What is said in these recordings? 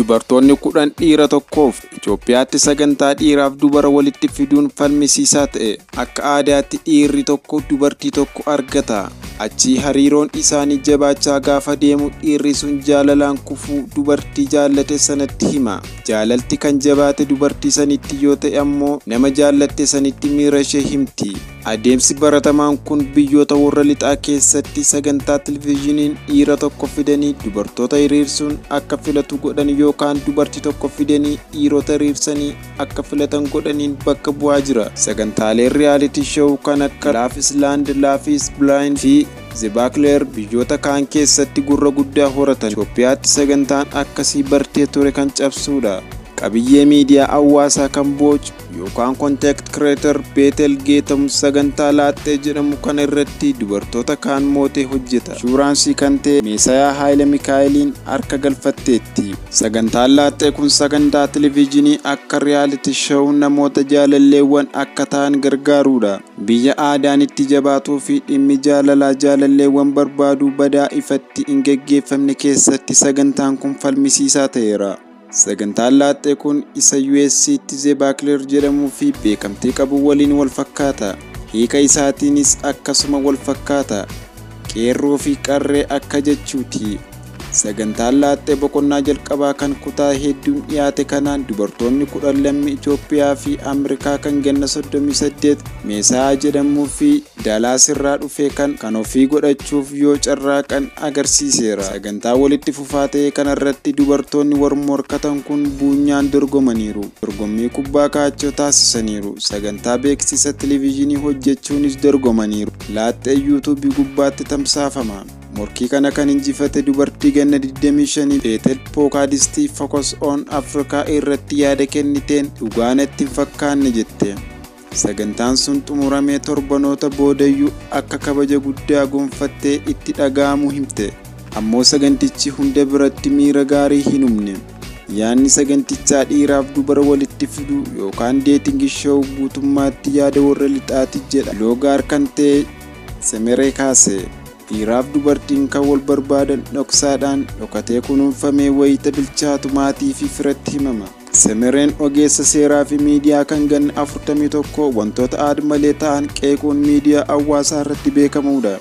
Dubartoonni 10 dhiira tokkoof Itoophiyaatti sagantaa dhiiraaf dubara walitti fiduun falmisiisaa ta'e. Akka aadaatti dhiirri tokko dubartii tokko argata. Achii hariiroon isaanii jabaachaa gaafa deemu dhiirri sun jaalalaan kufuu dubartii jaallate sanatti hima. Jaalalti kan jabaate dubartii sanitti yoo ta'e ammoo nama jaallatte sanitti miira ishee himti. Adeemsi baratamaan kun biyyoota warra lixaa keessatti sagantaa televezyiiniin dhiira tokko fidanii dubartoota hiriirsuun akka filatu godhan yookaan dubartii tokko fidanii dhiirota hiriirsanii akka filatan godhaniin bakka bu'aa jira. Sagantaaleen riyaalitii showuu kan akka Love is Blind, Love is Blind fi The Bachelor biyyoota kaan keessatti gurra guddaa horatan. Itoophiyaatti sagantaan akkasii bartee ture kan cabsuudha. Qabiyyee miidiyaa hawaasaa kan bocu yookaan content creator Beetel Geetamu sagantaa laaxxee jedhamu kana irratti dubartoota kaan mootee hojjeta. Shuuraansii kan ta'e Meesayaa Haayile Mikaa'eliin harka galfatteetti. Sagantaan laaxxee kun sagantaa televezyiinii akka riyaalitii showuu namoota jaalalleewwan akka ta'an gargaaruudha. Biyya aadaan itti jabaatuu fi dhimmi jaalalleewwan barbaaduu badaa ifatti hin geggeeffamne keessatti sagantaan kun falmisiisaa ta'eera. Sagantaan laaxxee kun isa US'tti The Bachelor jedhamuu fi beekamtii qabu waliin wal fakkaata. Hiika isaatiinis akkasuma wal fakkaata. Qeerroo fi qarree akka jechuuti. Sagantaan laaxxee boqonnaa jalqabaa kan kutaa hedduun dhiyaate kanaan dubartoonni 10 lammii Itoophiyaa fi Ameerikaa kan ganna 38 Meesayaa jedhamuu fi Daalaas irraa dhufe kan ofii godhachuuf yoo carraaqan agarsiiseera. Sagantaa walitti fufaa ta'e kanarratti dubartoonni morkatan kun buunyaan dorgomaniiru. Dorgommii kubbaa kaachoo taasisaniiru. Sagantaa beeksisa televezyiinii hojjechuunis dorgomaniiru. Laaxxee YouTube gubbaatti tamsaafama. Morkii kana kan injifate dubartii ganna 25 Beetel Pookaadistii Focus on Africa irratti yaada kenniteen dhugaan itti hin fakkaanne jette. Sagantaan sun xumuramee torbanoota boodayyuu akka kabaja guddaa gonfattee itti dhaga'amu himte. Ammoo sagantichi hunda biratti miira gaarii hin uumne. Yaanni sagantichaa dhiiraaf dubara walitti fiduu yookaan deeting show guutummaatti yaada warra lixaati jedha. Loogaar kan ta'e Semeree kaase. Dhiiraaf dubartiin kan wal barbaadan dhoksaadhaan dhokatee kunuunfamee wayita bilchaatu maatii fi firatti himama. Semereen ogeessa seeraa fi miidiyaa kan ganna 41 wantoota aada malee ta'an qeequun miidiyaa hawaasaa irratti beekamuudha.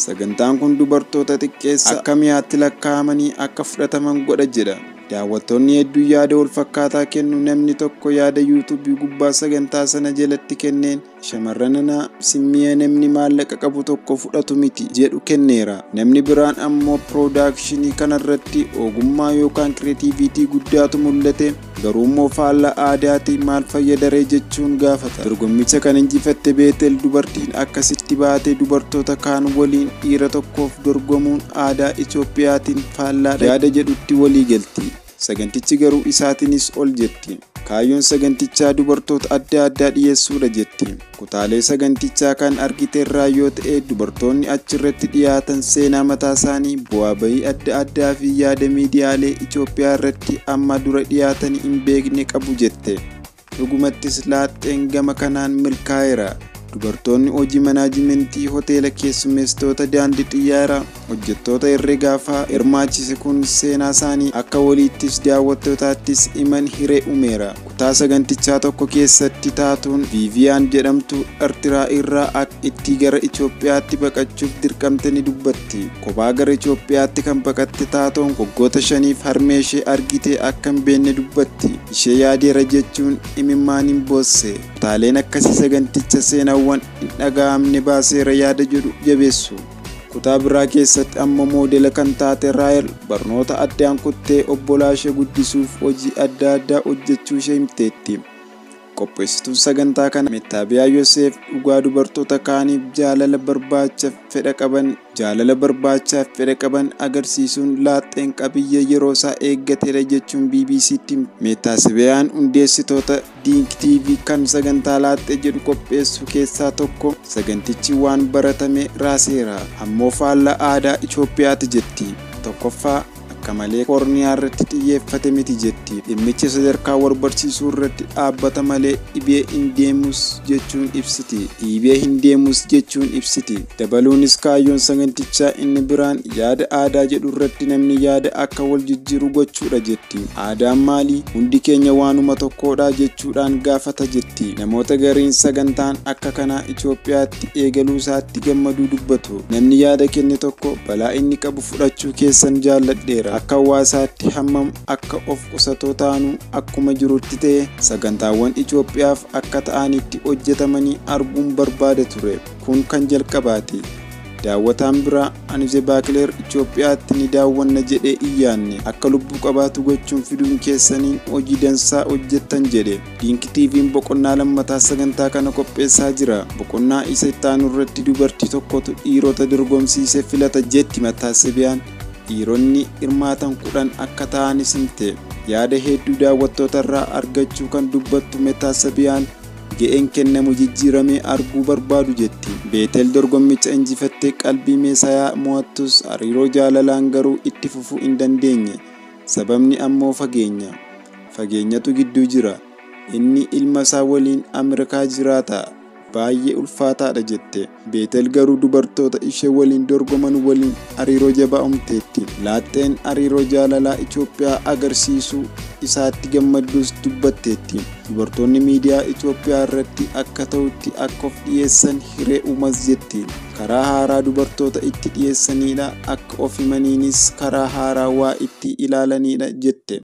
Sagantaan kun dubartoota xiqqeessa akka mi'aatti lakkaa'amanii akka fudhataman godha jedha. Daawwattoonni hedduu yaada wal fakkaataa kennu. Namni tokko yaada YouTube gubbaa sagantaa sana jalatti kenneen shamarran simmiya namni maallaqa qabu tokko fudhatu miti jedhu kenneera. Namni biraan ammoo piroodakshinii kanarratti ogummaa yookaan kireetiivitii guddaatu mul'ate garuu immoo faallaa aadaati maal fayyadaree jechuun gaafata. Dorgommicha kan injifatte Beetel dubartiin akkasitti baatee dubartoota kaan waliin dhiira tokkoof dorgomuun aadaa Itoophiyaatiin faallaadha yaada jedhutti walii galti. Sagantichi garuu isaatiinis ol jetti. Kaayyoon sagantichaa dubartoota adda addaa dhiyeessuudha jetti. Kutaalee sagantichaa kan argiteerraa yoo ta'e dubartoonni achirratti dhiyaatan seenaa mataa isaanii, bu'aa bahii adda addaa fi yaada miidiyaalee Itoophiyaa irratti amma dura dhiyaatan hin beekne qabu jette. Dhugumattis laaxxeen gama kanaan milkaa'eera. Dubartoonni hojii manaajimentii hoteela keessummeessitoota daandii xiyyaaraa hojjettoota herreegaa fa'aa hirmaachise kun seenaa isaanii akka waliittis daawwattootaattis himan hiree uumeera. Kutaa sagantichaa tokko keessatti taatuun Viiviyaan jedhamtu Eertiraa irraa itti gara Itoophiyaatti baqachuuf dirqamte ni dubbatti. Kophaa gara Itoophiyaatti kan baqatte taatuun waggoota 5f harmee ishee argitee akka hin beekne dubbatti. Ishee yaadeera jechuun imimmaaniin boosse. Kutaaleen akkasii saganticha seenaawwan hin dhaga'amne baaseera yaada jedhu jabeessu. Kutaa biraa keessatti ammoo moodela kan taate Raayel barnoota addaan kuttee obbolaa ishee guddisuuf hojii adda addaa hojjechuu ishee himteetti. Qopheessituun sagantaa kana Meettaabiyaa Yoosef dhugaa dubartoota kaaniif jaalala barbaachaaf fedha qaban agarsiisuun laaxxeen qabiyyee yeroo isaa eeggateera jechuun BBC'tti. Meettaabiyaan hundeessitoota Dink TV kan sagantaa laaxxee jedhu qopheessu keessaa tokko. Sagantichi waan baratame raaseera ammoo faallaa aadaa Itoophiyaati jetti. Tokkoffaa akka malee koorniyaa irratti xiyyeeffate miti jetti. Dhimmichi sadarkaa wal barsiisuu irratti dhaabbata malee dhibee hin deemus jechuun ibsiti. Dhibee hin deemus jechuun ibsiti. Dabaluunis kaayyoon sagantichaa inni biraan yaada aadaa jedhu irratti namni yaada akka wal jijjiiru gochuudha jetti. Aadaan maali? Hundi keenya waanuma tokkodha jechuudhaan gaafata jetti. Namoota gariin sagantaan akka kanaa Itoophiyaatti eegaluu isaatti gammaduu dubbatu. Namni yaada kenne tokko balaa inni qabu fudhachuu keessan jaalladheera. Akka hawaasaatti hammam akka of qusatoo taanu akkuma jirutti ta'e sagantaawwan Itoophiyaaf akka ta'anitti hojjetamanii arguun barbaada ture. Kun kan jalqabaati. Daawwataan biraa Anise Baakleer Itoophiyaatti ni daawwanna jedhee iyyaanne akka lubbuu qabaatu gochuun fiduun keessaniin hojii dansaa hojjettan jedhe. Diinki TV'n boqonnaa lammataa sagantaa kana qopheessaa jira. Boqonnaa isa itti aanu irratti dubartii tokkotu dhiirota dorgomsiisee filata jetti Mataasabiyaan. Dhiironni hirmaatan 10 akka ta'anis himte. Yaada hedduu daawwattoota irraa argachuu kan dubbattu Mataasabiyaan ga'een kennamu jijjiiramee arguu barbaadu jetti. Beetel dorgommicha injifattee qalbii Meesayaa mo'attus hariiroo jaalalaan garuu itti fufuu hin dandeenye. Sababni ammoo fageenyatu gidduu jira. Inni ilma isaa waliin Ameerikaa jiraata. Baay'ee ulfaataadha jette. Beetel garuu dubartoota ishee waliin dorgoman waliin hariiroo jabaa uumteetti. Laaxxeen hariiroo jaalalaa Itoophiyaa agarsiisuu isaatti gammadduus dubbatteetti. Dubartoonni miidiyaa Itoophiyaa irratti akka ta'utti akka of dhiyeessan hiree uumas jetti. Karaa haaraa dubartoota itti dhiyeessanidha. Akka of himaniinis karaa haaraa waa itti ilaalanidha jette.